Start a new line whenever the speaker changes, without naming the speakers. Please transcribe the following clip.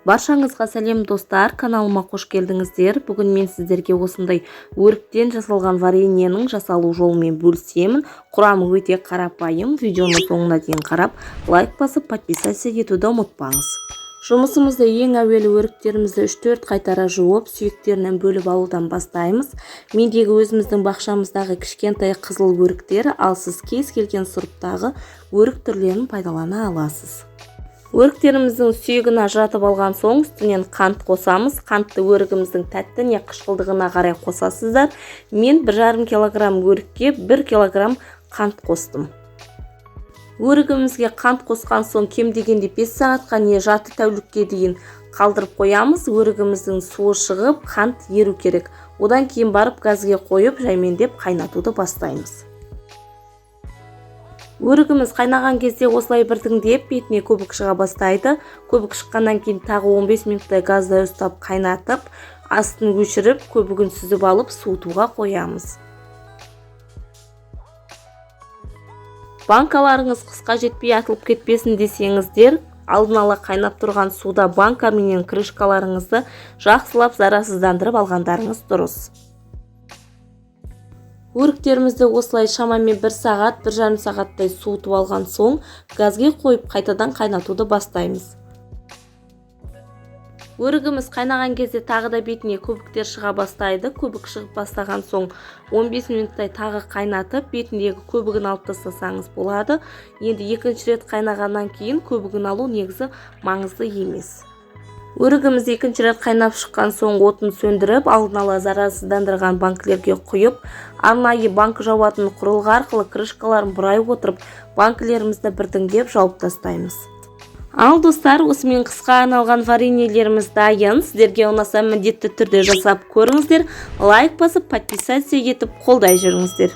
Баршаңызға сәлем достар, каналыма қош келдіңіздер. Бүгін мен сіздерге осындай өріктен жасалған вареньенің жасалу жолымен бөлісемін. Құрамы өте қарапайым. Видеоны соңына дейін қарап, лайк басып, подписаться етуді ұмытпаңыз. Жұмысымызды ең әуелі өріктерімізді 3-4 қайтара жуып, сүйектерінен бөліп алудан бастаймыз. Мендегі өзіміздің бақшамыздағы кішкентай қызыл өріктер, ал сіз кез келген сұрыптағы өрік түрлерін пайдалана аласыз. Өріктеріміздің сүйегін ажыратып алған соң үстінен қант қосамыз. Қантты өрігіміздің тәтті не қышқылдығына қарай қосасыздар. Мен 1,5 килограмм өрікке 1 килограмм қант қостым. Өрігімізге қант қосқан соң кем дегенде 5 сағатқа не жарты тәулікке дейін қалдырып қоямыз. Өрігіміздің суы шығып, қант еру керек. Одан кейін барып газге қойып, жаймендеп қайнатуды бастаймыз. Өрігіміз қайнаған кезде осылай біртіндеп бетіне көбік шыға бастайды. Көбік шыққаннан кейін тағы 15 минуттай газда ұстап қайнатып, астын өшіріп, көбігін сүзіп алып суытуға қоямыз. Банкаларыңыз қысқа жетпей атылып кетпесін десеңіздер, алдын ала қайнап тұрған суда банка менен крышкаларыңызды жақсылап зарарсыздандырып алғандарыңыз дұрыс. Өріктерімізді осылай шамамен 1 сағат, 1,5 сағаттай суытып алған соң, газге қойып қайтадан қайнатуды бастаймыз. Өрігіміз қайнаған кезде тағы да бетіне көбіктер шыға бастайды. Көбік шығып бастаған соң 15 минуттай тағы қайнатып, бетіндегі көбігін алып тастасаңыз болады. Енді екінші рет қайнағаннан кейін көбігін алу негізі маңызды емес. Өрігіміз екінші рет қайнап шыққан соң отын сөндіріп, алдын ала зарарсыздандырған банкілерге құйып, арнайы банк жауатын құрылғы арқылы крышкаларын бұрай отырып, банкілерімізді біртіндеп жауып тастаймыз. Ал достар, осымен қысқа арналған вареньелеріміз дайын. Сіздерге ұнаса міндетті түрде жасап көріңіздер. Лайк басып, подписаться етіп қолдай жүріңіздер.